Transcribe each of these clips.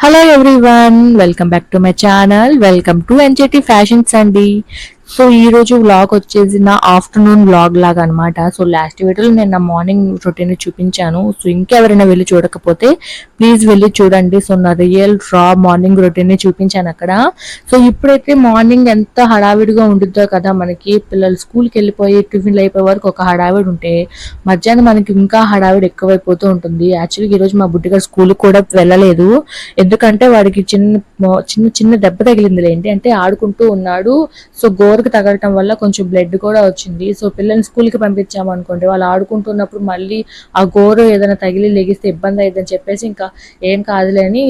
Hello everyone, welcome back to my channel. Welcome to ఎన్జేటీ fashions అండి. So ఈ రోజు vlog వచ్చేసి నా ఆఫ్టర్నూన్ వ్లాగ్ లాగా అనమాట. సో లాస్ట్ వీడియోలో నేను నా మార్నింగ్ రొటీన్ చూపించాను. సో ఇంకెవరైనా వెళ్ళి చూడకపోతే ప్లీజ్ వెళ్ళి చూడండి. సో నా రియల్ రా మార్నింగ్ రొటీన్ చూపించాను అక్కడ. సో ఇప్పుడైతే మార్నింగ్ ఎంత హడావిడిగా ఉంటుందో కదా, మనకి పిల్లలు స్కూల్కి వెళ్ళిపోయి టిఫిన్లు అయిపోయే వరకు ఒక హడావిడి ఉంటే మధ్యాహ్నం మనకి ఇంకా హడావిడి ఎక్కువైపోతూ ఉంటుంది. యాక్చువల్గా ఈరోజు మా బుడ్డిగాడు స్కూల్కి కూడా వెళ్ళలేదు. ఎందుకంటే వాడికి చిన్న చిన్న దెబ్బ తగిలింది ఏంటి అంటే ఆడుకుంటూ ఉన్నాడు. సో గోరుకు తగలటం వల్ల కొంచెం బ్లడ్ కూడా వచ్చింది. సో పిల్లల్ని స్కూల్కి పంపించాము అనుకోండి, వాళ్ళు ఆడుకుంటున్నప్పుడు మళ్ళీ ఆ గోరు ఏదైనా తగిలి లెగిస్తే ఇబ్బంది అయ్యిందని చెప్పేసి ఇంకా ఏం కాదులే అని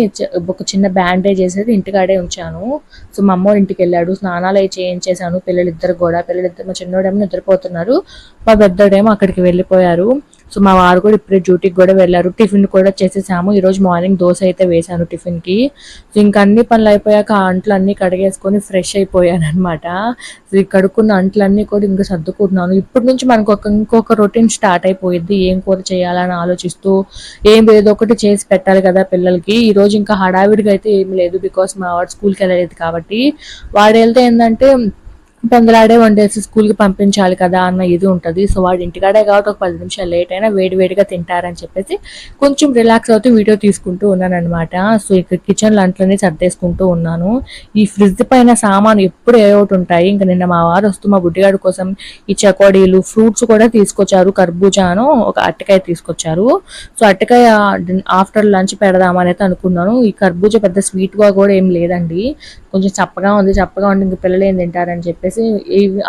ఒక చిన్న బ్యాండేజ్ వేసేది ఇంటికాడే ఉంచాను. సో మా అమ్మ ఇంటికి వెళ్ళాడు, స్నానాలు అవి చేయించేశాను. పిల్లలిద్దరు మా చిన్నోడేమో నిద్రపోతున్నారు, మా పెద్దోడేమో అక్కడికి వెళ్ళిపోయారు. సో మా వారు కూడా ఇప్పుడే డ్యూటీకి కూడా వెళ్ళారు. టిఫిన్ కూడా చేసేసాము. ఈరోజు మార్నింగ్ దోశ అయితే వేసాను టిఫిన్కి. సో ఇంకా అన్ని పనులు అయిపోయాక ఆ అంట్లు అన్నీ కడిగేసుకొని ఫ్రెష్ అయిపోయాను అనమాట. సో ఈ కడుక్కున్న అంట్లన్నీ కూడా ఇంకా సర్దుకుంటున్నాను. ఇప్పటి నుంచి మనకు ఇంకొక రొటీన్ స్టార్ట్ అయిపోయింది. ఏం కూర చేయాలని ఆలోచిస్తూ ఏదో ఒకటి చేసి పెట్టాలి కదా పిల్లలకి. ఈ రోజు ఇంకా హడావిడిగా అయితే ఏమి లేదు, బికాస్ మా వాడు స్కూల్కి వెళ్ళలేదు కాబట్టి. వాడు వెళ్తే ఏంటంటే తొందరడే వండేసి స్కూల్కి పంపించాలి కదా అన్న ఇది ఉంటుంది. సో వాడు ఇంటికాడే కాబట్టి ఒక 10 నిమిషాలు లేట్ అయినా వేడివేడిగా తింటారని చెప్పేసి కొంచెం రిలాక్స్ అవుతూ వీడియో తీసుకుంటూ ఉన్నాను అనమాట. సో ఇక్కడ కిచెన్ లంట్లన్నీ సర్దేసుకుంటూ ఉన్నాను. ఈ ఫ్రిడ్జ్ పైన సామాను ఎప్పుడు ఏ ఒకటి ఉంటాయి. ఇంకా నిన్న మా వారు వస్తూ మా బుడ్డిగాడి కోసం ఈ చకోడీలు ఫ్రూట్స్ కూడా తీసుకొచ్చారు. కర్బూజాను ఒక అరటికాయ తీసుకొచ్చారు. సో అరటికాయ ఆఫ్టర్ లంచ్ పెడదామని అయితే అనుకున్నాను. ఈ కర్బూజా పెద్ద స్వీట్గా కూడా ఏం లేదండి, కొంచెం చప్పగా ఉంది. ఇంక పిల్లలు ఏం తింటారని చెప్పేసి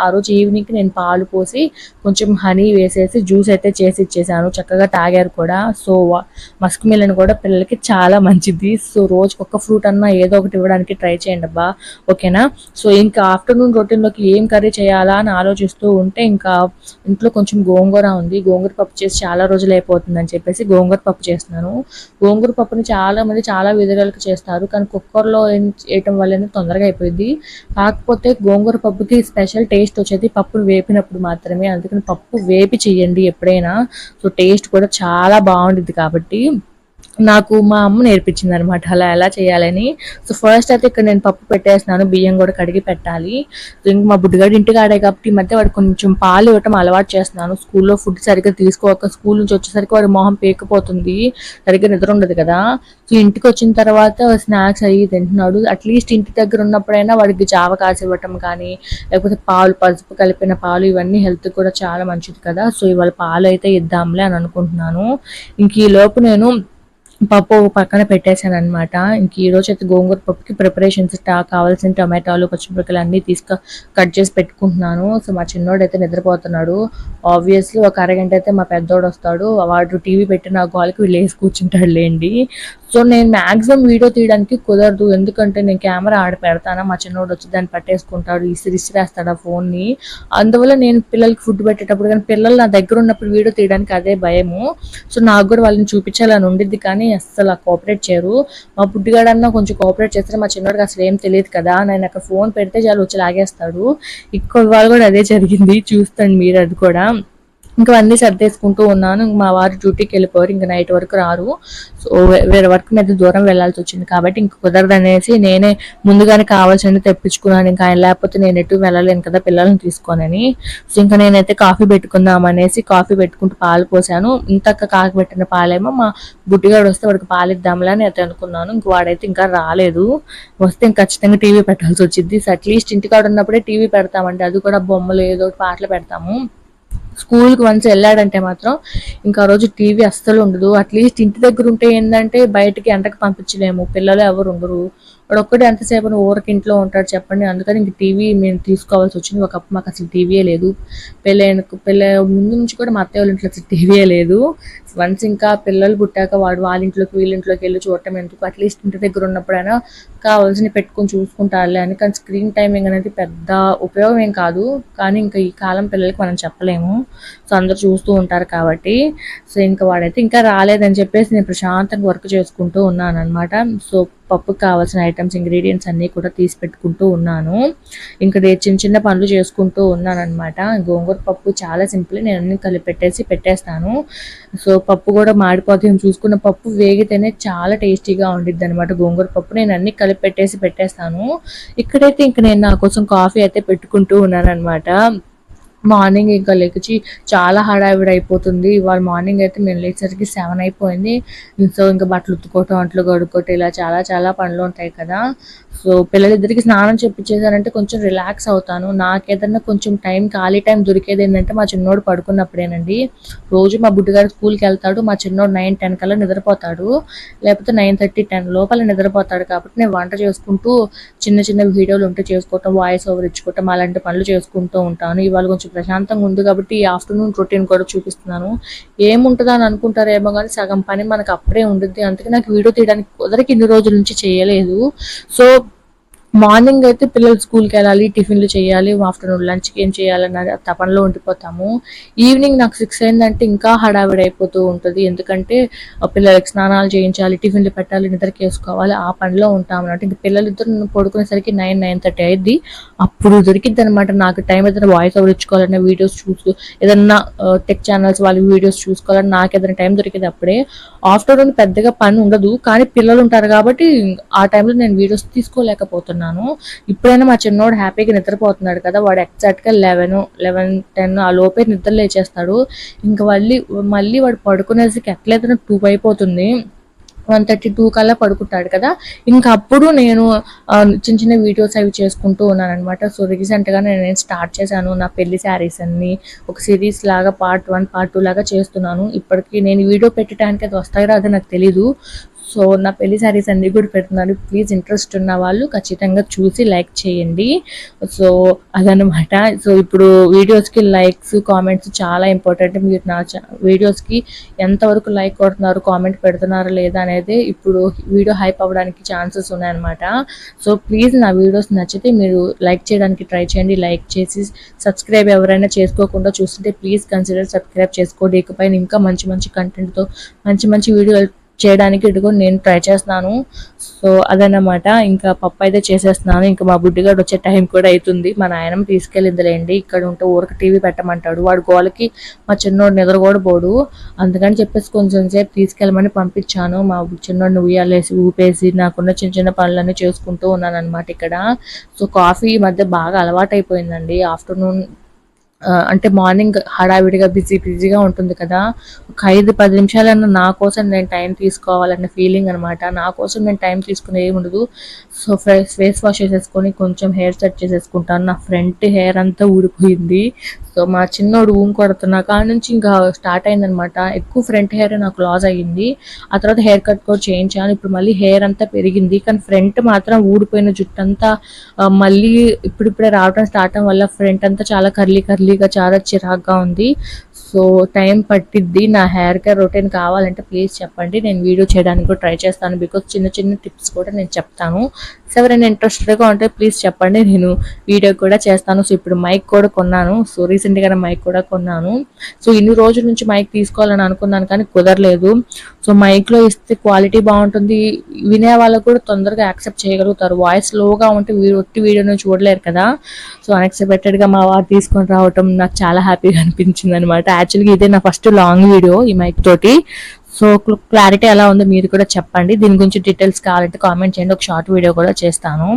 ఆ రోజు ఈవినింగ్ నేను పాలు పోసి కొంచెం హనీ వేసేసి జ్యూస్ అయితే చేసి ఇచ్చేసాను. చక్కగా తాగారు కూడా. సో మస్క్ మిలన్ కూడా పిల్లలకి చాలా మంచిది. సో రోజుకి ఒక ఫ్రూట్ అన్నా ఏదో ఒకటి ఇవ్వడానికి ట్రై చేయండి అబ్బా, ఓకేనా. సో ఇంకా ఆఫ్టర్నూన్ రొటీన్లోకి ఏం కర్రీ చేయాలా అని ఆలోచిస్తూ ఉంటే ఇంకా ఇంట్లో కొంచెం గోంగూర ఉంది. గోంగూర పప్పు చేసి చాలా రోజులు అయిపోతుందని చెప్పేసి గోంగూర పప్పు చేస్తున్నాను. గోంగూర పప్పుని చాలా మంది చాలా విధాలుగా చేస్తారు, కానీ కుక్కర్లో వేయటం వల్లనే తొందరగా అయిపోయింది. కాకపోతే గోంగూర పప్పుకి స్పెషల్ టేస్ట్ వచ్చేది పప్పును వేపినప్పుడు మాత్రమే. అందుకని పప్పు వేపి చెయ్యండి ఎప్పుడైనా. సో టేస్ట్ కూడా చాలా బాగుంటుంది. కాబట్టి నాకు మా అమ్మ నేర్పించింది అనమాట అలా ఎలా చేయాలని. సో ఫస్ట్ అయితే ఇక్కడ నేను పప్పు పెట్టేస్తున్నాను, బియ్యం కూడా కడిగి పెట్టాలి. సో ఇంక మా బుడ్డిగాడు ఇంటికి ఆడే కాబట్టి ఈ మధ్య వాడు కొంచెం పాలు ఇవ్వటం అలవాటు చేస్తున్నాను. స్కూల్లో ఫుడ్ సరిగ్గా తీసుకోక స్కూల్ నుంచి వచ్చేసరికి వాడి మొహం పేకపోతుంది, సరిగ్గా నిద్ర ఉండదు కదా. సో ఇంటికి వచ్చిన తర్వాత స్నాక్స్ అవి తింటున్నాడు. అట్లీస్ట్ ఇంటి దగ్గర ఉన్నప్పుడైనా వాడికి జావ కాసి ఇవ్వటం కానీ, లేకపోతే పాలు పసుపు కలిపిన పాలు, ఇవన్నీ హెల్త్ కూడా చాలా మంచిది కదా. సో ఇవాళ పాలు అయితే ఇద్దాంలే అని అనుకుంటున్నాను. ఇంక ఈ లోపు నేను పప్పు పక్కన పెట్టేశాను అనమాట. ఇంక ఈ రోజు అయితే గోంగూర పప్పుకి ప్రిపరేషన్స్ కావాల్సిన టమాటాలు పచ్చిమిరపకాయలు అన్నీ కట్ చేసి పెట్టుకుంటున్నాను. సో మా చిన్నోడు అయితే నిద్రపోతున్నాడు. ఆబ్వియస్లీ ఒక అరగంట అయితే మా పెద్దోడు వస్తాడు, వాడు టీవీ పెట్టిన గోలకి వీళ్ళు వేసి కూర్చుంటాడు లేండి. సో నేను మ్యాక్సిమం వీడియో తీయడానికి కుదరదు, ఎందుకంటే నేను కెమెరా ఆడ పెడతాను, మా చిన్నోడు వచ్చి దాన్ని పట్టేసుకుంటాడు, ఇసిరేస్తాడు ఆ ఫోన్ని. అందువల్ల నేను పిల్లలకి ఫుడ్ పెట్టేటప్పుడు కానీ పిల్లలు నా దగ్గర ఉన్నప్పుడు వీడియో తీయడానికి అదే భయము. సో నాకు కూడా వాళ్ళని చూపించాలని ఉండిద్ది, కానీ అస్సలు కోఆపరేట్ చేయరు. మా బుడ్డిగాడన్నా కొంచెం కోఆపరేట్ చేస్తే మా చిన్నోడికి అసలు ఏం తెలియదు కదా. నేను అక్కడ ఫోన్ పెడితే చాలు వచ్చి లాగేస్తాడు. ఇక్కడ వాళ్ళు కూడా అదే జరిగింది, చూస్తాను మీరు అది కూడా. ఇంకా అన్నీ సర్దేసుకుంటూ ఉన్నాను. మా వారు డ్యూటీకి వెళ్ళిపోయారు, ఇంకా నైట్ వరకు రారు. సో వేరే వర్క్ మీద దూరం వెళ్లాల్సి వచ్చింది కాబట్టి ఇంక కుదరదనేసి నేనే ముందుగానే కావాల్సినవి తెప్పించుకున్నాను. ఇంకా ఆయన లేకపోతే నేను ఎటు వెళ్ళలేను కదా పిల్లల్ని తీసుకోనని. సో ఇంకా నేనైతే కాఫీ పెట్టుకుందాం అనేసి కాఫీ పెట్టుకుంటూ పాలు పోసాను. ఇంతక్క కాఫీ పెట్టిన పాలేమో మా బుడ్డిగాడు వస్తే వాడికి పాలు ఇద్దాంలే అని అయితే అనుకున్నాను. ఇంక వాడైతే ఇంకా రాలేదు, వస్తే ఇంక ఖచ్చితంగా టీవీ పెట్టాల్సి వచ్చింది. సో అట్లీస్ట్ ఇంటికాడ ఉన్నప్పుడే టీవీ పెడతామంటే అది కూడా బొమ్మలు ఏదో పాటలు పెడతాము. స్కూల్కి వన్స్ వెళ్ళాడంటే మాత్రం ఇంకా ఆ రోజు టీవీ అస్సలు ఉండదు. అట్లీస్ట్ ఇంటి దగ్గర ఉంటే ఏంటంటే బయటకి ఎండకు పంపించలేము, పిల్లలు ఎవరు ఉండరు. వాడు ఒక్కడే ఎంతసేపు ఊరికి ఇంట్లో ఉంటాడు చెప్పండి. అందుకని ఇంక టీవీ మేము తీసుకోవాల్సి వచ్చింది. ఒకప్పుడు మాకు అసలు టీవీయే లేదు. పెళ్ళ ముందు నుంచి కూడా మా అత్తయ్య వాళ్ళ ఇంట్లో అసలు టీవీయే లేదు. వన్స్ ఇంకా పిల్లలు పుట్టాక వాడు వాళ్ళ ఇంట్లోకి వీళ్ళ ఇంట్లోకి వెళ్ళి చూడటం ఎందుకు, అట్లీస్ట్ ఇంటి దగ్గర ఉన్నప్పుడైనా కావాల్సిన పెట్టుకొని చూసుకుంటారులే అని. కానీ స్క్రీన్ టైమింగ్ అనేది పెద్ద ఉపయోగం ఏం కాదు, కానీ ఇంకా ఈ కాలం పిల్లలకి మనం చెప్పలేము. సో అందరూ చూస్తూ ఉంటారు కాబట్టి. సో ఇంకా వాడైతే ఇంకా రాలేదని చెప్పేసి నేను ప్రశాంతంగా వర్క్ చేసుకుంటూ ఉన్నాను అనమాట. సో పప్పుకి కావాల్సిన ఐటమ్స్ ఇంగ్రీడియంట్స్ అన్నీ కూడా తీసి పెట్టుకుంటూ ఉన్నాను. ఇంకా చిన్న చిన్న పనులు చేసుకుంటూ ఉన్నాను అనమాట. గోంగూర పప్పు చాలా సింపుల్, నేను అన్ని కలిపెట్టేసి పెట్టేస్తాను. సో పప్పు కూడా మాడిపోతుంది, చూసుకున్న పప్పు వేగితేనే చాలా టేస్టీగా ఉండిద్ది అనమాట గోంగూర పప్పు. నేను అన్ని కలిపి పెట్టేస్తాను. ఇక్కడైతే ఇంక నేను నా కోసం కాఫీ అయితే పెట్టుకుంటూ ఉన్నాను అనమాట. మార్నింగ్ ఇంకా లేచి చాలా హడావిడి అయిపోతుంది. ఇవాళ మార్నింగ్ అయితే మేము లేచేసరికి 7 అయిపోయింది. సో ఇంకా బట్టలు ఉతుక్కోవటం, అంట్లు కడుక్కోవటం, ఇలా చాలా చాలా పనులు ఉంటాయి కదా. సో పిల్లలిద్దరికి స్నానం చెప్పించేసానంటే కొంచెం రిలాక్స్ అవుతాను. నాకేదన్నా కొంచెం ఖాళీ టైం దొరికేది ఏంటంటే మా చిన్నోడు పడుకున్నప్పుడేనండి. రోజు మా బుడ్డిగారు స్కూల్కి వెళ్తాడు, మా చిన్నోడు 9-10 కల్లా నిద్రపోతాడు, లేకపోతే 9:30-10 లోపల నిద్రపోతాడు. కాబట్టి నేను వంట చేసుకుంటూ చిన్న చిన్న వీడియోలు ఉంటే చేసుకోవటం, వాయిస్ ఓవర్ ఇచ్చుకోవటం, అలాంటి పనులు చేసుకుంటూ ఉంటాను. ఇవాళ కొంచెం ప్రశాంతంగా ఉంది కాబట్టి ఈ ఆఫ్టర్నూన్ రొటీన్ కూడా చూపిస్తున్నాను. ఏముంటుందా అని అనుకుంటారేమో కానీ సగం పని మనకు అప్పుడే ఉంటుంది. అందుకే నాకు వీడియో తీయడానికి కుదరకి ఇన్ని రోజుల నుంచి చేయలేదు. సో మార్నింగ్ అయితే పిల్లలు స్కూల్కి వెళ్ళాలి, టిఫిన్లు చేయాలి, ఆఫ్టర్నూన్ లంచ్కి ఏం చేయాలన్న తపనలో ఉండిపోతాము. ఈవినింగ్ నాకు 6 అయిందంటే ఇంకా హడావిడి అయిపోతూ ఉంటుంది. ఎందుకంటే పిల్లలకి స్నానాలు చేయించాలి, టిఫిన్లు పెట్టాలి, నిద్రకి వేసుకోవాలి, ఆ పనిలో ఉంటాం అన్నమాట. ఇంకా పిల్లలిద్దరు పడుకునేసరికి 9-9:30 అయింది. అప్పుడు దొరికిద్ది అనమాట నాకు టైం. ఏదైనా వాయిస్ ఓవర్ ఇచ్చుకోవాలన్నా, వీడియోస్ ఏదన్నా టెక్ ఛానల్స్ వాళ్ళ వీడియోస్ చూసుకోవాలని నాకు ఏదైనా టైం దొరికేది అప్పుడే. ఆఫ్టర్నూన్ పెద్దగా పని ఉండదు, కానీ పిల్లలు ఉంటారు కాబట్టి ఆ టైంలో నేను వీడియోస్ తీసుకోలేకపోతున్నాను. ఇప్పుడైనా మా చిన్నోడు హ్యాపీగా నిద్రపోతున్నాడు కదా, వాడు ఎగ్జాక్ట్గా 11-10 ఆ లోపే నిద్ర లేచేస్తాడు. ఇంకా మళ్ళీ వాడు పడుకునేసరికి ఎట్లయితే 2 అయిపోతుంది. 1:32 కల్లా పడుకుంటాడు కదా. ఇంకా అప్పుడు నేను చిన్న చిన్న వీడియోస్ అవి చేసుకుంటూ ఉన్నాను అనమాట. సో రీసెంట్గా నేను స్టార్ట్ చేశాను నా పెళ్లి శారీస్ అన్ని ఒక సిరీస్ లాగా, పార్ట్ 1 పార్ట్ 2 లాగా చేస్తున్నాను. ఇప్పటికి నేను వీడియో పెట్టడానికి అది వస్తాయో రాదో నాకు తెలీదు. సో నా పెళ్లి శారీస్ అన్ని కూడా పెడుతున్నాను. ప్లీజ్ ఇంట్రెస్ట్ ఉన్న వాళ్ళు ఖచ్చితంగా చూసి లైక్ చేయండి. సో అదనమాట. సో ఇప్పుడు వీడియోస్కి లైక్స్, కామెంట్స్ చాలా ఇంపార్టెంట్. మీరు నా వీడియోస్కి ఎంతవరకు లైక్ కొడుతున్నారు, కామెంట్ పెడుతున్నారు లేదా అనేది ఇప్పుడు వీడియో హైప్ అవ్వడానికి ఛాన్సెస్ ఉన్నాయన్నమాట. సో ప్లీజ్ నా వీడియోస్ నచ్చితే మీరు లైక్ చేయడానికి ట్రై చేయండి. లైక్ చేసి సబ్స్క్రైబ్ ఎవరైనా చేసుకోకుండా చూస్తుంటే ప్లీజ్ కన్సిడర్ సబ్స్క్రైబ్ చేసుకోండి. ఇకపైన ఇంకా మంచి మంచి కంటెంట్తో మంచి వీడియోలు చేయడానికి ఇటుగా నేను ట్రై చేస్తున్నాను. సో అదన్నమాట. ఇంకా పప్పు అయితే చేసేస్తున్నాను. ఇంకా మా బుడ్డిగాడు వచ్చే టైం కూడా అవుతుంది. మా నాయనమ్మ తీసుకెళ్ళిందిలేండి. ఇక్కడ ఉంటే ఊరికి టీవీ పెట్టమంటాడు, వాడు గోలకి మా చిన్నోడు నిద్ర కూడా పోడు. అందుకని చెప్పేసి కొంచెం సేపు తీసుకెళ్ళమని పంపించాను. మా చిన్నోడిని ఉయ్యాలేసి ఊపేసి నాకున్న చిన్న చిన్న పనులన్నీ చేసుకుంటూ ఉన్నాను అనమాట ఇక్కడ. సో కాఫీ ఈ మధ్య బాగా అలవాటు అయిపోయిందండి. ఆఫ్టర్నూన్ అంటే మార్నింగ్ హడావిడిగా బిజీగా ఉంటుంది కదా, ఒక 5-10 నిమిషాలన్నా నా కోసం నేను టైం తీసుకోవాలన్న ఫీలింగ్ అనమాట. నా కోసం నేను టైం తీసుకునే ఏముండదు. సో ఫేస్ వాష్ చేసేసుకొని కొంచెం హెయిర్ సెట్ చేసేసుకుంటాను. నా ఫ్రంట్ హెయిర్ అంతా ఊడిపోయింది. సో మా చిన్నోడు కొడుతున్నా కాడ నుంచి ఇంకా స్టార్ట్ అయిందనమాట. ఎక్కువ ఫ్రంట్ హెయిర్ నాకు లాస్ అయ్యింది. ఆ తర్వాత హెయిర్ కట్ కూడా చేయించాను. ఇప్పుడు మళ్ళీ హెయిర్ అంతా పెరిగింది, కానీ ఫ్రంట్ మాత్రం ఊడిపోయిన జుట్టు అంతా మళ్ళీ ఇప్పుడిప్పుడే రావడం స్టార్ట్ అవ్వడం వల్ల ఫ్రంట్ అంతా చాలా కర్లీగా చాలా చిరాగ్గా ఉంది. సో టైం పట్టిద్ది. నా హెయిర్ కేర్ రొటీన్ కావాలంటే ప్లీజ్ చెప్పండి, నేను వీడియో చేయడానికి కూడా ట్రై చేస్తాను. బికాజ్ చిన్న చిన్న టిప్స్ కూడా నేను చెప్తాను. సో ఎవరైనా ఇంట్రెస్టెడ్గా ఉంటే ప్లీజ్ చెప్పండి, నేను వీడియో కూడా చేస్తాను. సో ఇప్పుడు మైక్ కూడా కొన్నాను. సో రీసెంట్గానే మైక్ కూడా కొన్నాను. సో ఇన్ని రోజుల నుంచి మైక్ తీసుకోవాలని అనుకున్నాను కానీ కుదరలేదు. సో మైక్లో ఇస్తే క్వాలిటీ బాగుంటుంది, వినే వాళ్ళకు కూడా తొందరగా యాక్సెప్ట్ చేయగలుగుతారు. వాయిస్ లోగా ఉంటే ఒట్టి వీడియోని చూడలేరు కదా. సో అన్ఎక్స్పెక్టెడ్గా మా వారు తీసుకొని రావటం నాకు చాలా హ్యాపీగా అనిపించింది అనమాట. యాక్చువల్గా ఇదే నా ఫస్ట్ లాంగ్ వీడియో ఈ మైక్ తోటి. సో క్లారిటీ ఎలా ఉందో మీరు కూడా చెప్పండి. దీని గురించి డీటెయిల్స్ కావాలంటే కామెంట్ చేయండి, ఒక షార్ట్ వీడియో కూడా చేస్తాను.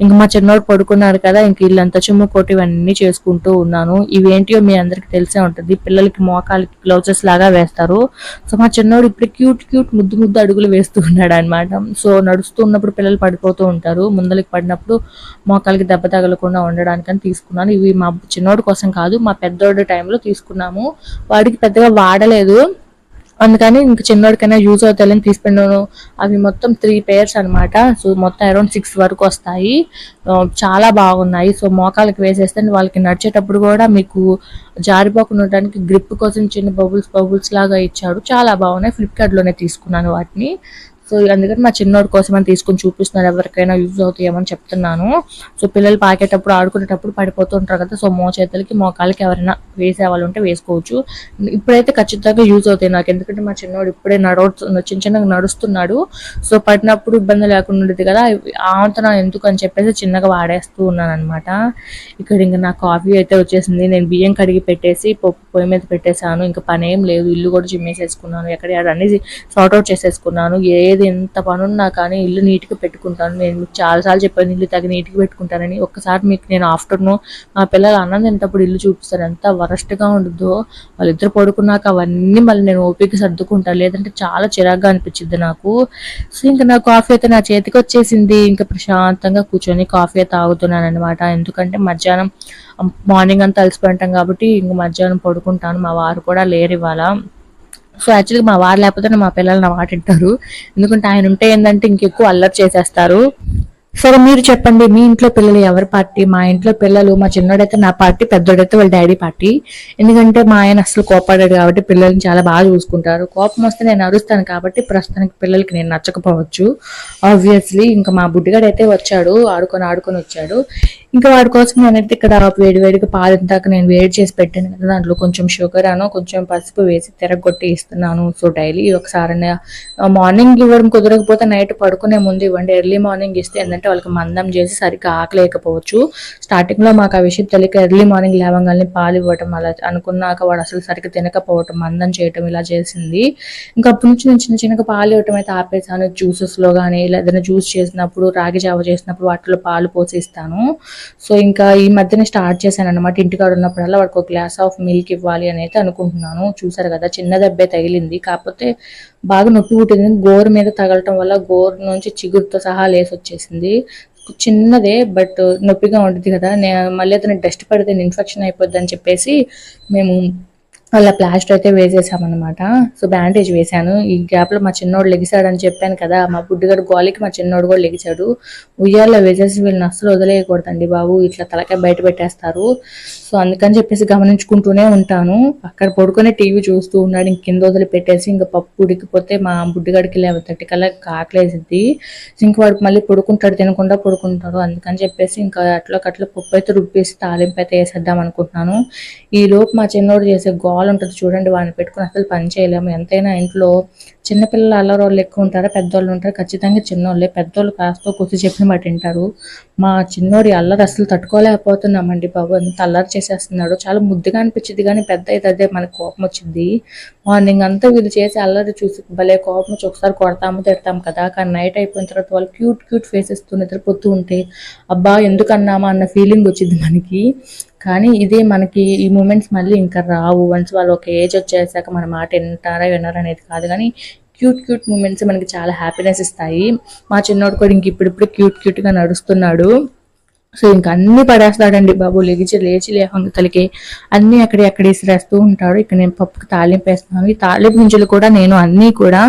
ఇంకా మా చిన్నోడు పడుకున్నారు కదా, ఇంక ఇల్లంతా చుమ్ము కొట్టి ఇవన్నీ చేసుకుంటూ ఉన్నాను. ఇవేంటియో మీ అందరికి తెలిసే ఉంటుంది. పిల్లలకి మోకాలకి గ్లౌజెస్ లాగా వేస్తారు. సో మా చిన్నోడు ఇప్పుడు క్యూట్ ముద్దు అడుగులు వేస్తూ ఉన్నాడు అనమాట. సో నడుస్తూ ఉన్నప్పుడు పిల్లలు పడిపోతూ ఉంటారు, ముందలకి పడినప్పుడు మోకాలకి దెబ్బ తగలకుండా ఉండడానికని తీసుకున్నాను. ఇవి మా చిన్నోడు కోసం కాదు, మా పెద్దోడి టైంలో తీసుకున్నాము. వాడికి పెద్దగా వాడలేదు, అందుకని ఇంక చిన్నోడికైనా యూజ్ అవుతాయని తీసుకున్నాను. అవి మొత్తం 3 pairs అనమాట. సో మొత్తం అరౌండ్ 6 వరకు వస్తాయి. చాలా బాగున్నాయి. సో మోకాలకి వేసేస్తే వాళ్ళకి నడిచేటప్పుడు కూడా మీకు జారిపోకుండా ఉండడానికి గ్రిప్ కోసం చిన్న బబుల్స్ లాగా ఇచ్చాడు. చాలా బాగున్నాయి. ఫ్లిప్కార్ట్లోనే తీసుకున్నాను వాటిని. సో అందుకని మా చిన్నోడి కోసం అని తీసుకొని చూపిస్తున్నారు, ఎవరికైనా యూజ్ అవుతాయేమని చెప్తున్నాను. సో పిల్లలు పాకేటప్పుడు ఆడుకునేటప్పుడు పడిపోతూ ఉంటారు కదా, సో చేతులకి మోకాలకి ఎవరైనా వేసే వాళ్ళు ఉంటే వేసుకోవచ్చు. ఇప్పుడైతే ఖచ్చితంగా యూజ్ అవుతాయి నాకు, ఎందుకంటే మా చిన్నోడు ఇప్పుడే చిన్న చిన్నగా నడుస్తున్నాడు. సో పడినప్పుడు ఇబ్బంది లేకుండా ఉండేది కదా, ఆంతన ఎందుకు అని చెప్పేసి చిన్నగా వాడేస్తూ ఉన్నాను అనమాట. ఇక్కడ ఇంకా నా కాఫీ అయితే వచ్చేసింది. నేను బియ్యం కడిగి పెట్టేసి పప్పు పొయ్యి మీద పెట్టేశాను. ఇంకా పని ఏం లేదు, ఇల్లు కూడా చిమ్మేసేసుకున్నాను, ఎక్కడ అన్ని సార్ట్అవుట్ చేసేసుకున్నాను. ఏది ఎంత పని ఉన్నా కానీ ఇల్లు నీట్గా పెట్టుకుంటాను. నేను మీకు చాలాసార్లు చెప్పాను ఇల్లు తగ్గ నీట్గా పెట్టుకుంటానని. ఒక్కసారి మీకు నేను ఆఫ్టర్నూన్ మా పిల్లలు అన్నం తింటప్పుడు ఇల్లు చూపిస్తాను, ఎంత వరస్ట్గా ఉంటుందో. వాళ్ళిద్దరు పడుకున్నాక అవన్నీ మళ్ళీ నేను ఓపిక సర్దుకుంటాను, లేదంటే చాలా చిరాగ్గా అనిపించింది నాకు. సో ఇంకా నా కాఫీ అయితే నా చేతికి వచ్చేసింది. ఇంకా ప్రశాంతంగా కూర్చొని కాఫీ తాగుతున్నాను అనమాట. ఎందుకంటే మధ్యాహ్నం మార్నింగ్ అంతా అలసిపోయింటాం కాబట్టి ఇంక మధ్యాహ్నం పడుకుంటాను. మా వారు కూడా లేరు ఇవాళ. సో యాక్చువల్గా మా వారు లేకపోతే మా పిల్లలు నా మాట వింటారు, ఎందుకంటే ఆయన ఉంటే ఏంటంటే ఇంకెక్కువ అల్లరి చేసేస్తారు. సరే మీరు చెప్పండి, మీ ఇంట్లో పిల్లలు ఎవరి పార్టీ? మా ఇంట్లో పిల్లలు, మా చిన్నోడైతే నా పార్టీ, పెద్దోడైతే వాళ్ళ డాడీ పార్టీ. ఎందుకంటే మా ఆయన అసలు కోపాడాడు కాబట్టి పిల్లల్ని చాలా బాగా చూసుకుంటారు. కోపం వస్తే నేను అరుస్తాను కాబట్టి ప్రస్తుతానికి పిల్లలకి నేను నచ్చకపోవచ్చు ఆబ్వియస్లీ. ఇంకా మా బుడ్డిగాడు అయితే వచ్చాడు, ఆడుకొని వచ్చాడు. ఇంకా వాడి కోసం నేనైతే ఇక్కడ వేడివేడిగా పాలు ఇంతాక నేను వేడి చేసి పెట్టాను కదా, దాంట్లో కొంచెం షుగర్ అను కొంచెం పసుపు వేసి తిరగొట్టి ఇస్తున్నాను. సో డైలీ ఒకసారి మార్నింగ్ ఇవ్వడం కుదరకపోతే నైట్ పడుకునే ముందు ఇవ్వండి. ఎర్లీ మార్నింగ్ ఇస్తే ఏంటంటే వాళ్ళకి మందం చేసి సరిగ్గా ఆకలేకపోవచ్చు. స్టార్టింగ్ లో మాకు ఆ విషయం తెలియక ఎర్లీ మార్నింగ్ లేవగానే పాలు ఇవ్వటం అలా అనుకున్నాక వాడు అసలు సరిగ్గా తినకపోవటం, మందం చేయటం ఇలా చేసింది. ఇంకా అప్పటి నుంచి నేను చిన్న చిన్నగా పాలు ఇవ్వటం అయితే ఆపేసాను. జ్యూసెస్ లో కానీ ఏదైనా జ్యూస్ చేసినప్పుడు, రాగి జావ చేసినప్పుడు వాటిలో పాలు పోసి ఇస్తాను. సో ఇంకా ఈ మధ్యన స్టార్ట్ చేశాను అనమాట. ఇంటికాడ ఉన్నప్పుడల్లా వాడికి ఒక గ్లాస్ ఆఫ్ మిల్క్ ఇవ్వాలి అని అయితే అనుకుంటున్నాను. చూసారు కదా, చిన్న దెబ్బే తగిలింది, కాకపోతే బాగా నొప్పి పుట్టింది. గోరు మీద తగలటం వల్ల గోరు నుంచి చిగురుతో సహా లేసి వచ్చేసింది. చిన్నదే బట్ నొప్పిగా ఉంటుంది కదా, మళ్ళీ అతను డస్ట్ పడితే ఇన్ఫెక్షన్ అయిపోద్ది అని చెప్పేసి మేము అలా ప్లాస్టర్ అయితే వేసేసామన్నమాట. సో బ్యాండేజ్ వేశాను. ఈ గ్యాప్ లో మా చిన్నోడు లెగిసాడు అని చెప్పాను కదా, మా బుడ్డిగాడు గోలికి మా చిన్నోడు కూడా లెగిసాడు. ఉయ్యాల్లో వేసేసి వీళ్ళని అస్సలు వదిలేయకూడదండి బాబు, ఇట్లా తలకాయ బయట పెట్టేస్తారు. సో అందుకని చెప్పేసి గమనించుకుంటూనే ఉంటాను. అక్కడ పడుకొని టీవీ చూస్తూ ఉన్నాడు, ఇంక కింద వదిలి పెట్టేసి ఇంకా పప్పు ఉడికిపోతే మా బుడ్డిగాడికి 11:30 కల్లా కాకలేసిద్ది. ఇంక వాడికి మళ్ళీ పడుకుంటాడు, తినకుండా పడుకుంటాడు. అందుకని చెప్పేసి ఇంకా అట్లా పప్పు అయితే రుబ్బేసి తాలింపు అయితే వేసేద్దాం అనుకుంటున్నాను. ఈ లోపు మా చిన్నోడు చేసే గోల్ ఉంటుంది చూడండి, వాడిని పెట్టుకుని అసలు పని చేయలేము. ఎంతైనా ఇంట్లో చిన్నపిల్లలు అల్లరోళ్ళు ఎక్కువ ఉంటారా, పెద్దోళ్ళు ఉంటారు? ఖచ్చితంగా చిన్నోళ్ళే. పెద్దోళ్ళు కాస్త కొద్ది చెప్పిన మాట వింటారు. మా చిన్నోడి అల్లరి అసలు తట్టుకోలేకపోతున్నామండి బాబు, అంత అల్లరి చేసేస్తున్నాడు. చాలా ముద్దుగా అనిపించింది కానీ పెద్ద అయితే అదే మనకు కోపం వచ్చింది. మార్నింగ్ అంతా వీళ్ళు చేసి అల్లరి చూసి భలే కోపం వచ్చి ఒకసారి కొడతాము తిడతాం కదా, కానీ నైట్ అయిపోయిన తర్వాత వాళ్ళు క్యూట్ ఫేసెస్ తో నిద్రపోతూ ఉంటే అబ్బా ఎందుకు అన్నామా అన్న ఫీలింగ్ వచ్చింది మనకి. కానీ ఇదే మనకి ఈ మూమెంట్స్ మళ్ళీ ఇంకా రావు. వన్స్ వాళ్ళు ఒక ఏజ్ వచ్చేసాక మన మాట వినరా అనేది కాదు, కానీ క్యూట్ మూమెంట్స్ మనకి చాలా హ్యాపీనెస్ ఇస్తాయి. మా చిన్నోడు కూడా ఇంక ఇప్పుడు క్యూట్గా నడుస్తున్నాడు. సో ఇంకా అన్ని పడేస్తాడండి బాబు, లేచి లేహంగతలకి అన్ని అక్కడ ఇసిరేస్తూ ఉంటాడు. ఇక్కడ నేను పప్పుకి తాలింపు వేస్తున్నాను. ఈ తాలింపు గింజలు కూడా నేను అన్ని కూడా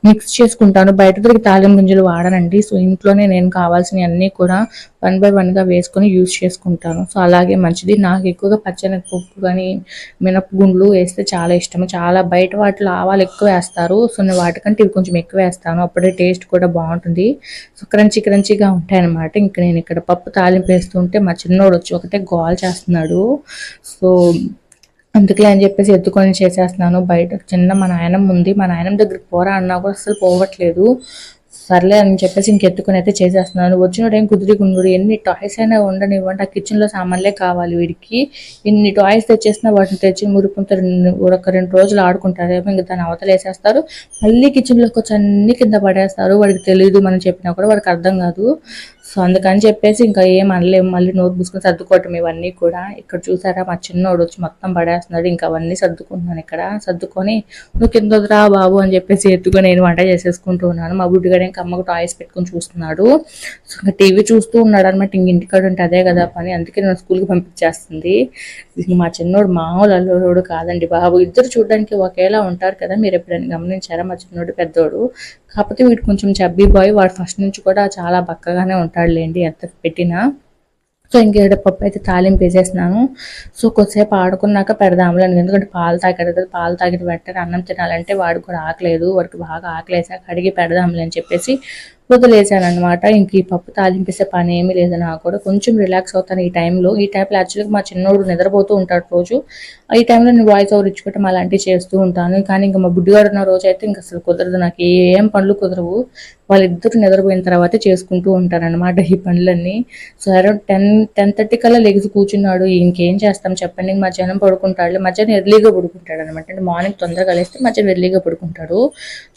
మిక్స్ చేసుకుంటాను, బయట దొరికి తాలింపు గింజలు వాడనండి. సో ఇంట్లోనే నేను కావాల్సినవి అన్ని కూడా 1 by 1 గా వేసుకొని యూజ్ చేసుకుంటాను. సో అలాగే మంచిది. నాకు ఎక్కువగా పచ్చెనగపప్పు కానీ మినపగుండ్లు వేస్తే చాలా ఇష్టం. చాలా బయట వాటిలో ఆవాలు ఎక్కువ వేస్తారు, సో నేను వాటికంటే ఇవి కొంచెం ఎక్కువ వేస్తాను, అప్పుడే టేస్ట్ కూడా బాగుంటుంది. సో క్రంచీగా ఉంటాయి అనమాట. ఇంకా నేను ఇక్కడ పప్పు తాలింపు వేస్తుంటే మా చిన్నోడు వచ్చి ఒకటే గోల్ చేస్తున్నాడు. సో అందుకలే అని చెప్పేసి ఎత్తుకొని చేసేస్తున్నాను. బయట చిన్న మా నాయనమ్మ ఉంది, మా నాయనమ్మ దగ్గరికి పోరా అన్నా కూడా అసలు పోవట్లేదు. సర్లే అని చెప్పేసి ఇంకెత్తుకొని అయితే చేసేస్తున్నాను. వచ్చినోడు ఏం కుదిరికుండు, ఎన్ని టాయ్స్ అయినా ఉండనివ్వండి, ఆ కిచెన్లో సామాన్లే కావాలి వీడికి. ఎన్ని టాయ్స్ తెచ్చేసినా వాటిని తెచ్చి మురుకుంటే ఒక 2 రోజులు ఆడుకుంటారేమో, ఇంకా దాన్ని అవతలేసేస్తారు. మళ్ళీ కిచెన్లోకి వచ్చి అన్ని కింద పడేస్తారు. వాడికి తెలియదు, మనం చెప్పినా కూడా వాడికి అర్థం కాదు. సో అందుకని చెప్పేసి ఇంకా ఏం అనలేము, మళ్ళీ నోరు పూసుకొని సర్దుకోవటం ఇవన్నీ కూడా. ఇక్కడ చూసారా మా చిన్నోడు వచ్చి మొత్తం పడేస్తున్నాడు. ఇంకా అవన్నీ సర్దుకుంటున్నాను. ఇక్కడ సర్దుకొని నువ్వు కింద వద్దురా బాబు అని చెప్పేసి ఎత్తుకొని నేను వంట చేసేసుకుంటూ ఉన్నాను. మా బుడ్డిగాడు ఇంకా అమ్మకు టాయ్స్ పెట్టుకొని చూస్తున్నాడు. సో ఇంకా టీవీ చూస్తూ ఉన్నాడు అనమాట. ఇంక ఇంటికాడ ఉంటే అదే కదా పని, అందుకే నేను స్కూల్కి పంపించేస్తుంది. మా చిన్నోడు మామూలు అల్లుడు కాదండి బాబు. ఇద్దరు చూడడానికి ఒకేలా ఉంటారు కదా, మీరు ఎప్పుడైనా గమనించారా? మా చిన్నోడు పెద్దోడు, కాకపోతే వీడు కొంచెం చబ్బీ బాయ్. వాడు ఫస్ట్ నుంచి కూడా చాలా బక్కగానే ఉంటాడులేండి ఎంత పెట్టినా. సో ఇంకేడ పప్పు అయితే తాలింపు వేసేసినాను. సో కొద్దిసేపు ఆడుకున్నాక పెడదాములే, ఎందుకంటే పాలు తాగాడు కదా, పాలు తాగిన వెంటనే అన్నం తినాలంటే వాడికి కూడా ఆకలేదు, వాడికి బాగా ఆకలేసాక అడిగి పెడదాంలే అని చెప్పేసి వదిలేసాను అనమాట. ఇంక ఈ పప్పు తాలింపేసే పని ఏమీ లేదు, నాకు కూడా కొంచెం రిలాక్స్ అవుతాను ఈ టైంలో. యాక్చువల్గా మా చిన్నోడు నిద్రపోతూ ఉంటాడు రోజు, ఈ టైంలో నేను వాయిస్ ఓవర్ ఇచ్చుకోవటం అలాంటివి చేస్తూ ఉంటాను. కానీ ఇంకా మా బుడ్డిగాడు ఉన్న రోజు అయితే ఇంకా అసలు కుదరదు, నాకు ఏం పనులు కుదరవు. వాళ్ళిద్దరు నిద్రపోయిన తర్వాతే చేసుకుంటూ ఉంటారనమాట ఈ పనులన్నీ. సో అరౌండ్ 10-10:30 కల్లా లెగిసి కూర్చున్నాడు. ఇంకేం చేస్తాం చెప్పండి, మధ్యాహ్నం పడుకుంటాడు. మధ్యాహ్నం ఎర్లీగా పడుకుంటాడు అనమాట, అంటే మార్నింగ్ తొందరగా లేస్తే మధ్యాహ్నం ఎర్లీగా పడుకుంటాడు.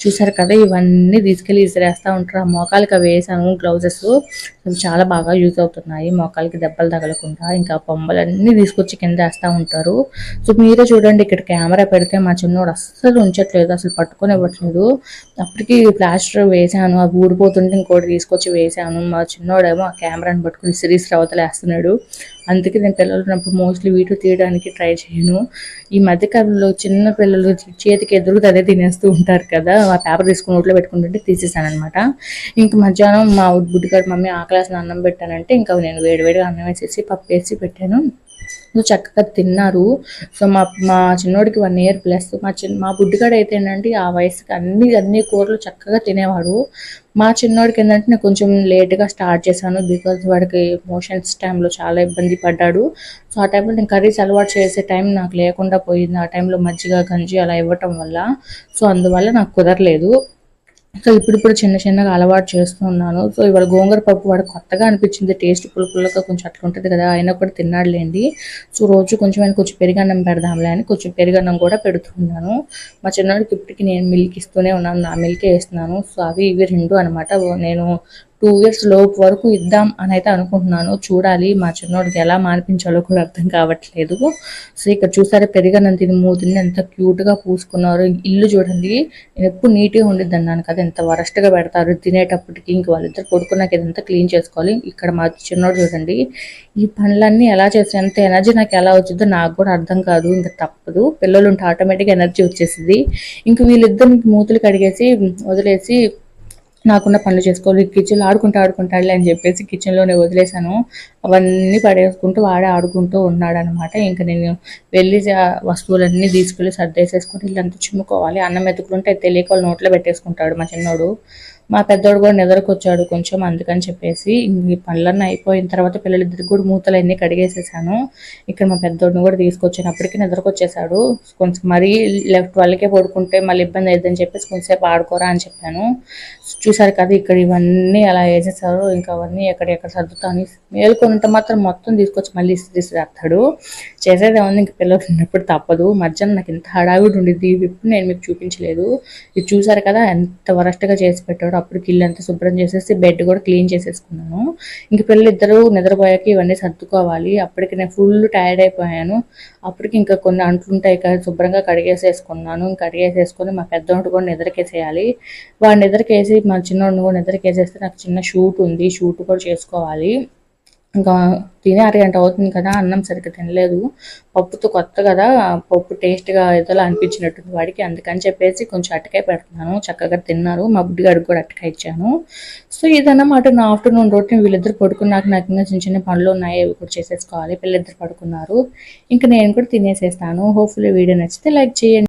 చూసారు కదా, ఇవన్నీ తీసుకెళ్ళి ఇసిరేస్తూ ఉంటారు. ఆ మోకాలకి అవి వేసాను గ్లౌజెస్, అవి చాలా బాగా యూజ్ అవుతున్నాయి, మోకాలకి దెబ్బలు తగలకుండా. ఇంకా బొమ్మలన్నీ తీసుకొచ్చి కింద వేస్తూ ఉంటారు. సో మీరే చూడండి, ఇక్కడ కెమెరా పెడితే మా చిన్నోడు అస్సలు ఉంచట్లేదు, అసలు పట్టుకొని ఇవ్వట్లేదు. అప్పటికి ప్లాస్టర్ వేసాను, అవి ఊడిపోతుంటే ఇంకోటి తీసుకొచ్చి వేసాను. మా చిన్నోడేమో ఆ కెమెరాని పట్టుకుని సిరీస్ రవతలేస్తున్నాడు. అందుకే నేను పిల్లలు ఉన్నప్పుడు మోస్ట్లీ వీడియో తీయడానికి ట్రై చేయను. ఈ మధ్యకాలంలో చిన్న పిల్లలు చేతికి ఎదురుగా అదే తినేస్తూ ఉంటారు కదా, ఆ పేపర్ తీసుకుని నోట్లో పెట్టుకుంటుంటే తీసేసాను అనమాట. ఇంక మధ్యాహ్నం మా బుడ్డిగాడు మమ్మీ ఆకలేసిన అన్నం పెట్టానంటే ఇంకా నేను వేడివేడిగా అన్నం వేసేసి పప్పు వేసి పెట్టాను. చక్కగా తిన్నారు. సో మా చిన్నోడికి 1 ఇయర్ ప్లస్. మా బుడ్డిగాడు అయితే ఏంటంటే ఆ వయసుకి అన్ని కూరలు చక్కగా తినేవాడు. మా చిన్నోడికి ఏంటంటే నేను కొంచెం లేట్గా స్టార్ట్ చేశాను, బికాజ్ వాడికి మోషన్స్ టైంలో చాలా ఇబ్బంది పడ్డాడు. సో ఆ టైంలో నేను కర్రీస్ అలవాటు చేసే టైం నాకు లేకుండా పోయింది. ఆ టైంలో మజ్జిగ గంజి అలా ఇవ్వటం వల్ల, సో అందువల్ల నాకు కుదరలేదు. సో ఇప్పుడు చిన్నగా అలవాటు చేస్తూ ఉన్నాను. సో ఇవాళ గోంగూర పప్పు వాడు కొత్తగా అనిపించింది, టేస్ట్ పుల్లగా కొంచెం అట్లా ఉంటుంది కదా, అయినా కూడా తిన్నాడులేండి. సో రోజు కొంచెం పెరుగన్నం పెడదాంలే అని కొంచెం పెరుగన్నం కూడా పెడుతున్నాను. మా చిన్నవాడికి ఇప్పటికి నేను మిల్క్ ఇస్తూనే ఉన్నాను, నా మిల్కే వేస్తున్నాను. సో అవి ఇవి రెండు అనమాట. నేను 2 ఇయర్స్ లోపు వరకు ఇద్దాం అని అయితే అనుకుంటున్నాను, చూడాలి. మా చిన్నోడికి ఎలా మానిపించాలో కూడా అర్థం కావట్లేదు. సో ఇక్కడ చూసారా, పెరుగన్నం తిని మూతిని ఎంత క్యూట్గా పూసుకున్నారు. ఇల్లు చూడండి, నేను ఎప్పుడు నీట్గా ఉండిద్ది అన్నాను కదా, ఎంత వరస్ట్గా పెడతారు తినేటప్పటికి. ఇంక వాళ్ళిద్దరు పడుకున్నాక ఇదంతా క్లీన్ చేసుకోవాలి. ఇక్కడ మా చిన్నోడు చూడండి, ఈ పనులన్నీ ఎలా చేసి ఎంత ఎనర్జీ నాకు ఎలా వచ్చిందో నాకు కూడా అర్థం కాదు. ఇంకా తప్పదు, పిల్లలు ఉంటే ఆటోమేటిక్గా ఎనర్జీ వచ్చేసింది. ఇంక వీళ్ళిద్దరు మూతులు కడిగేసి వదిలేసి నాకున్న పనులు చేసుకోవాలి. కిచెన్లో ఆడుకుంటాడులే అని చెప్పేసి కిచెన్లోనే వదిలేశాను. అవన్నీ పడేసుకుంటూ వాడే ఆడుకుంటూ ఉన్నాడనమాట. ఇంకా నేను వెళ్ళి వస్తువులన్నీ తీసుకెళ్ళి సర్దేసేసుకొని ఇల్లంతా చిమ్ముకోవాలి. అన్నం ఎత్తుకుంటే తెలియక వాళ్ళు నోట్లో పెట్టేసుకుంటాడు మా చిన్నోడు. మా పెద్దోడు కూడా నిద్రకొచ్చాడు కొంచెం, అందుకని చెప్పేసి ఈ పనులన్నీ అయిపోయిన తర్వాత పిల్లలిద్దరికి కూడా మూతలన్నీ కడిగేసేసాను. ఇక్కడ మా పెద్దోడిని కూడా తీసుకొచ్చినప్పటికీ నిద్రకొచ్చేసాడు. కొంచెం మరీ 12కే పడుకుంటే మళ్ళీ ఇబ్బంది అవుతుందని చెప్పేసి కొంచెంసేపు ఆడుకోరా అని చెప్పాను. చూసారు కదా, ఇక్కడ ఇవన్నీ అలా వేసేసారు. ఇంకా అవన్నీ ఎక్కడెక్కడ సర్దుతాను. మేలుకొని ఉంటే మాత్రం మొత్తం తీసుకొచ్చి మళ్ళీ తీసుకురాస్తాడు. చేసేది ఏముంది, ఇంక పిల్లలు ఉన్నప్పుడు తప్పదు. మధ్యాహ్నం నాకు ఇంత హడావిడి ఉండిద్ది, ఇప్పుడు నేను మీకు చూపించలేదు. ఇది చూసారు కదా ఎంత వరస్ట్గా చేసి పెట్టాడు. అప్పటికి ఇల్లు అంతా శుభ్రం చేసేసి బెడ్ కూడా క్లీన్ చేసేసుకున్నాను. ఇంక పిల్లలు ఇద్దరు నిద్రపోయాక ఇవన్నీ సర్దుకోవాలి. అప్పటికి నేను ఫుల్ టైర్డ్ అయిపోయాను. అప్పటికి ఇంకా కొన్ని అంట్లు ఉంటాయి కదా, శుభ్రంగా కడిగేసేసుకున్నాను. కడిగేసేసుకొని మా పెద్దోడు కూడా నిద్రకేసేయాలి. వాడు నిద్రకేసి మా చిన్నోడిని కూడా నిద్రకేసేస్తే నాకు చిన్న షూట్ ఉంది, షూట్ కూడా చేసుకోవాలి. ఇంకా తినే అరగంట అవుతుంది కదా, అన్నం సరిగ్గా తినలేదు. పప్పుతో కొత్త కదా, పప్పు టేస్ట్గా ఏదోలా అనిపించినట్టుంది వాడికి, అందుకని చెప్పేసి కొంచెం అట్టకాయ పెడుతున్నాను. చక్కగా తిన్నారు. మా బుడ్డిగాడికి కూడా అట్టకాయ ఇచ్చాను. సో ఇదన్నమాట నా ఆఫ్టర్నూన్ రొటీన్. వీళ్ళిద్దరు పడుకున్నాక నాకు ఇంకా చిన్న పనులు ఉన్నాయి, అవి కూడా చేసేసుకోవాలి. పిల్లలిద్దరు పడుకున్నారు, ఇంకా నేను కూడా తినేసేస్తాను. హోప్ఫుల్లీ వీడియో నచ్చితే లైక్ చేయండి.